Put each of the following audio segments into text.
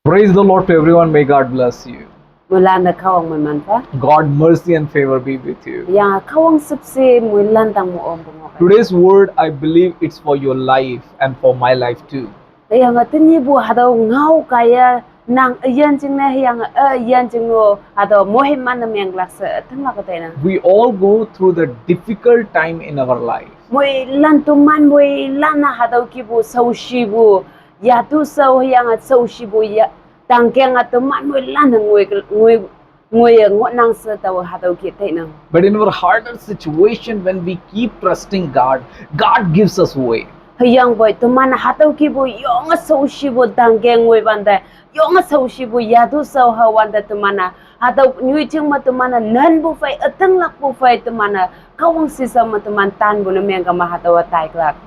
Praise the Lord to everyone. May God bless you. Mulan na kawang manmanfa. God, mercy and favor be with you. Yang kawang subse mulan tang mo bungo. Today's word, I believe it's for your life and for my life too. Yang atini bu hadaw ngau kaya nang iyan jing na yang iyan jing no hadaw mohiman na miyang laksa tang lakatay na. We all go through the difficult time in our life. Moy lan tuman moy lan na hadaw kibu sau shibu ya tu sau yang at sau shibu ya tangkeng at tuman moy lan ngoy ngot nang sa taw hadaw kitay na. But in our harder situation, when we keep trusting God, God gives us way. Hayang boy tuman hataw kibu yung sau shibu tangkeng ngoy banda yung sau shibu ya tu sau hawan da tumana hataw nyui ching ma tumana nan bu fay atang lak bu fay tumana kawang sisa ma tuman tan bu na miyang ka mahataw atay klak.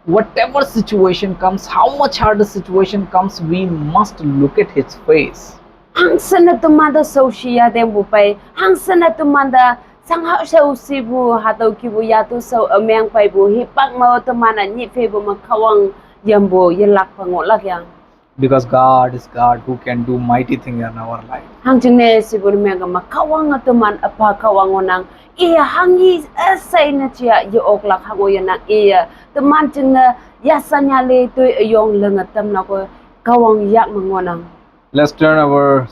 Whatever situation comes, how much harder situation comes, we must look at His face. Hang sana tumanda sau shiya den bu fay hang sana tumanda sang hao sau sibu hataw kibu ya tu sau amyang fay bu hipak ma tumana ni fay bu ma kawang yambo yelak pangot lak yang. Because God is God who can do mighty things in our life. Hang jing ne sibur miyang ka makawang atuman apa kawang onang iya hangi asay na siya yu oklak hango yan ang iya teman jing na yasanya le to yung lengatam na ko kawang yak mangonang. Let's turn our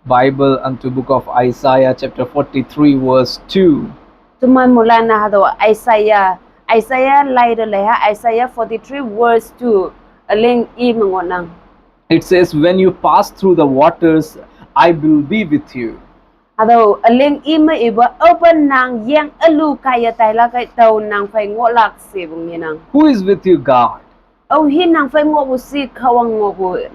Bible unto book of Isaiah chapter 43 verse 2. Tuman mula na hado Isaiah lay de leha Isaiah 43 verse 2 aling I mangonang. It says, when you pass through the waters, I will be with you. Hado aling I ma iba open nang yang alu kaya tayla kay taw nang fay ngolak sibong yinang. Who is with you? God. Oh hin nang fay ngobu si kawang ngobu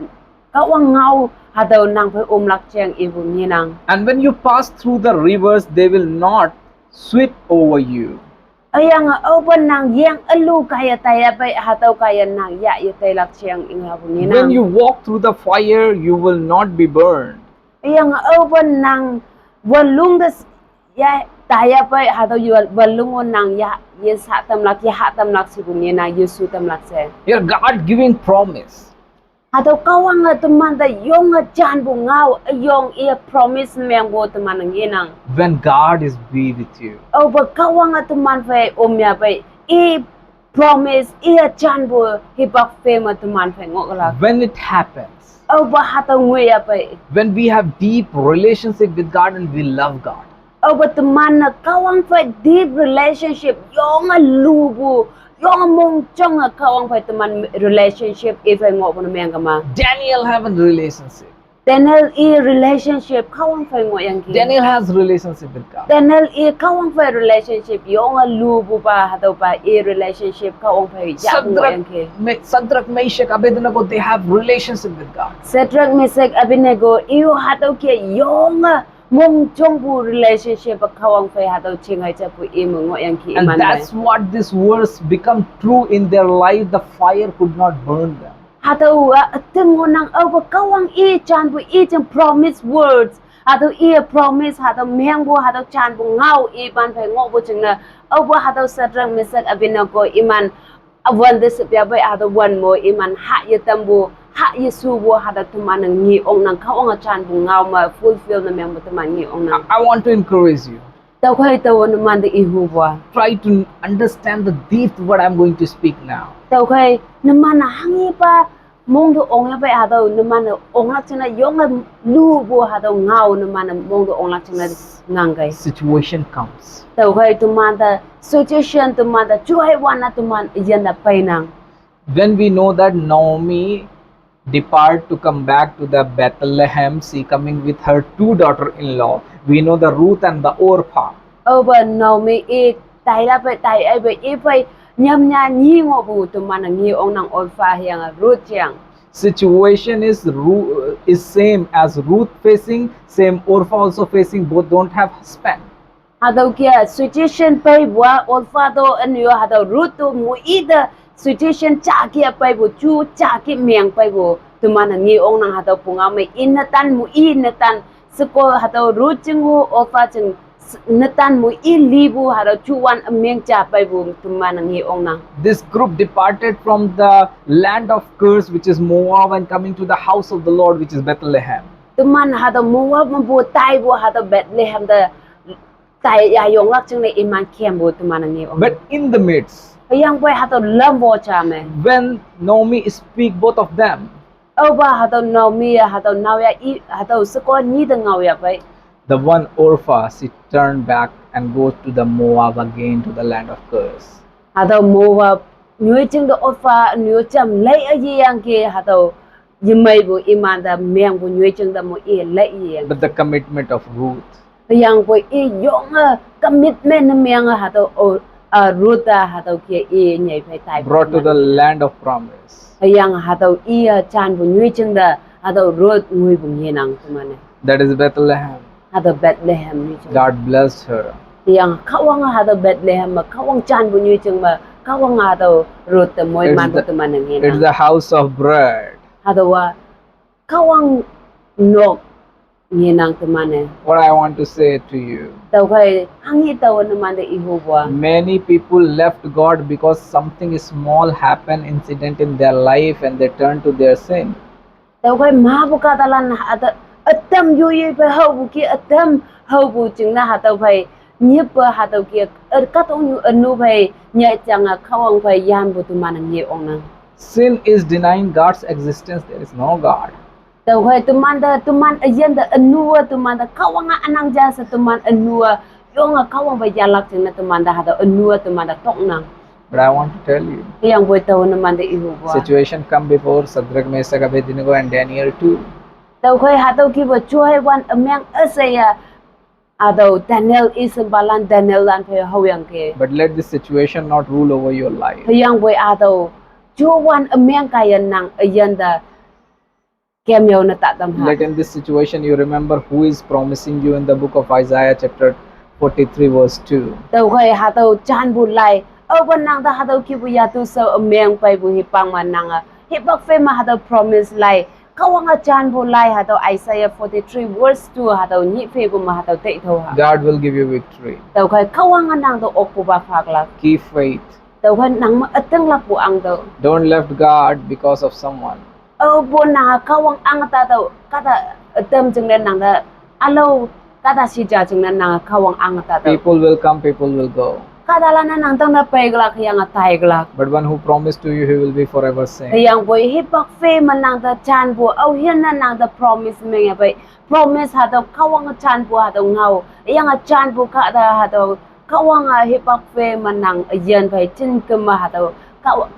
kawang ngau hado nang fay umlak cheng ibong yinang. And when you pass through the rivers, they will not sweep over you. Ayang open nang yang alu kaya taya bay hataw kaya nang ya taylak cheng ingabong yinang. When you walk through the fire, you will not be burned. Ayang open nang walung das ya taya bay hataw walungon nang ya yes hatamlak sibong yinang yesu tamlak se. Here God giving promise. Hataw kawang nga tumanda yung nga chan bu ngau yung iya promise miyang bo tuman ng yinang. When God is be with you. O ba kawang nga tuman fay umya fay I promise iya chan bu hipak fay ma tuman fay ngokalak. When it happens. O ba hataw nguya fay. When we have deep relationship with God and we love God. O ba tuman na kawang fay deep relationship yung nga lubu yung mong chong nga kawang fay tuman relationship if ay ngok po na miyang kama. Daniel have a relationship. Daniel I relationship kawang fay ngok yang ki. Daniel has relationship with God. Daniel I kawang fay relationship yung nga lubu pa hataw pa I relationship kawang fay yak ngok yang ki. Shadrach, Meshach, Abednego, they have relationship with God. Shadrach, Meshach, Abednego iyo hataw ki yung nga mong chong bu relationship kawang fay hataw chingay cha pu I mo ngok yang ki. And that's what this verse become true in their life. The fire could not burn them. Hataw tingo nang over kawang I chan bu I chang promise words. Hataw I promise hataw miyang bu hataw chan bu ngau I ban fay ngok bu ching na over hataw Shadrach, Meshach, Abednego iman awan des pya bay hataw wan mo iman ha yatam bu ha yesu bu hataw tuman ng ngi ong nang kawang chan bu ngau ma fulfill na miyang bu tuman ngi ong nang. I want to encourage you. Taw kay taw naman de ihuwa. Try to understand the deep what I'm going to speak now. Taw kay naman na hangi pa mong do ong bay hataw naman na ong lak china yung lu bu hataw ngau naman na mong do ong lak china ngangay. Situation comes. Taw kay tuman da situation tuman da chuhay wana tuman iyan na painang. When we know that Naomi depart to come back to the Bethlehem, she coming with her two daughter-in-law. We know the Ruth and the Orpah. Over Naomi I tay la bay tay ay bay I bay nyam nya nyi ngo bu tuman ang nyi ong nang Orpah yang Ruth yang. Situation is same as Ruth facing, same Orpah also facing. Both don't have husband. Hadaw kia situation pay bua Orpah do ano hadaw Ruth to mo ida situation chaki pay bu chu chaki miang pay bu tuman ang ngi ong nang hadaw punga may inatan mo inatan seko hadaw Ruth jing ho Orpah jing natan mo ilibu hado chuan ameng cha pai bu tumanang hi ong nang. This group departed from the land of curse, which is Moab, and coming to the house of the Lord, which is Bethlehem. Tuman hado Moab bu tai bu hado Bethlehem da tai ya yong lak chung le iman kiem bu tumanang hi ong. But in the midst, Yang boy hado lam bo cha me. when Naomi speak both of them, Oba hado Naomi hado Nawya I hado sako ni da ngawya pai. the one Orpha, she turned back and goes to the Moab again, to the land of curse. Hado Moab nyoi chung da ofa nyoi cham lai a yang ke hado yimai bu iman da meng bu nyoi chung da mo I lai yang. But the commitment of Ruth, Yang boy I yong commitment na meng hado Ruth hado ke I nyai pai tai. brought to the land of promise. Yang hado I chan bu nyoi chung da hado Ruth ngui bu nang tumane. That is Bethlehem. Hado Bethlehem nyoi chung. God blessed her. Yang kawang hado Bethlehem ma kawang chan bu nyoi chung ma kawang hado Ruth moy man bu tumane It's nang. the house of bread. Hado wa kawang nok nang tumane. What I want to say to you, Tau kai hangi tau naman de ihubwa. many people left God because something small happened, incident in their life, and they turned to their sin. Tau kai mabu katalan hada atam yui pe hau bu ki atam hau bu chung na hata pai nyep hata ki katong yu anu pai nyai changa khawang pai yan bu tumana ngi ong nang. Sin is denying God's existence. There is no God. Tau kai tuman ayen da anu tuman da kawang anang jasa tuman anu yong kawang pai jalak chung na tuman da hata anu tuman da tok nang. But I want to tell you, Yang boy tau naman de ihubwa. situation come before Shadrach, Meshach, Abednego, and Daniel too. Tau kai hata ki ba chuai wan ameng asaya ado Daniel isambalan Daniel lan pe hoyang ke. But let this situation not rule over your life. Yang boy ado chuan ameng kayan nang ayan da kemyo na tatam ha. Let in this situation you remember who is promising you in the book of Isaiah chapter 43 verse 2. Tau kai hata chan bu lai ban nang da hata ki bu ya tu so ameng pai bu hipang man nang hipak fe ma hata promise lai kawang chan bu lai hata Isaiah 43 verse 2 hata ni fe bu ma hata te tho ha. God will give you victory. Tau kai kawang nang da ok bu ba phak la. Keep faith. Tau kai nang ma ateng la bu ang do. Don't left God because of someone. Bu nang kawang ang ta do kata atem jeng len nang da alo kata si ja jeng len nang kawang ang ta do. People will come, people will go. Kata la nang tang da pai glak yang tai glak. But one who promised to you, he will be forever same. Yang boy hipak fe man nang da chan bu au hian na nang da promise me ya bai promise ha do kawang chan bu ha do ngau yang chan bu ka da ha do kawang hipak fe man nang yen bai chin kem ha do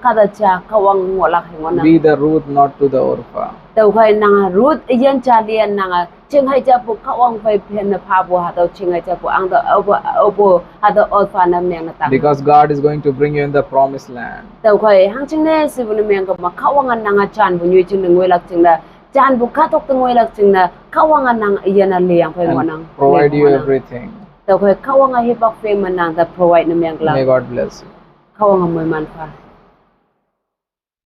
ka da cha kawang ngolak ngon Be the Ruth, not to the Orpha. tau khai nang Ruth yen cha lian nang ching hai cha bu kawang bai phen na pha bu ha do ching hai cha bu ang da obo ha do orphan na meng na ta. Because God is going to bring you in the promised land. Tau khai hang ching ne si bu na meng ka ma kawang nang chan bu nyu ching ngoi lak ching da chan bu ka tok ngoi lak ching na kawang nang yen na liang pai ngon nang And provide you everything. tau khai kawang hi pak fe man nang da provide na meng May la God bless you. kawang moi man pha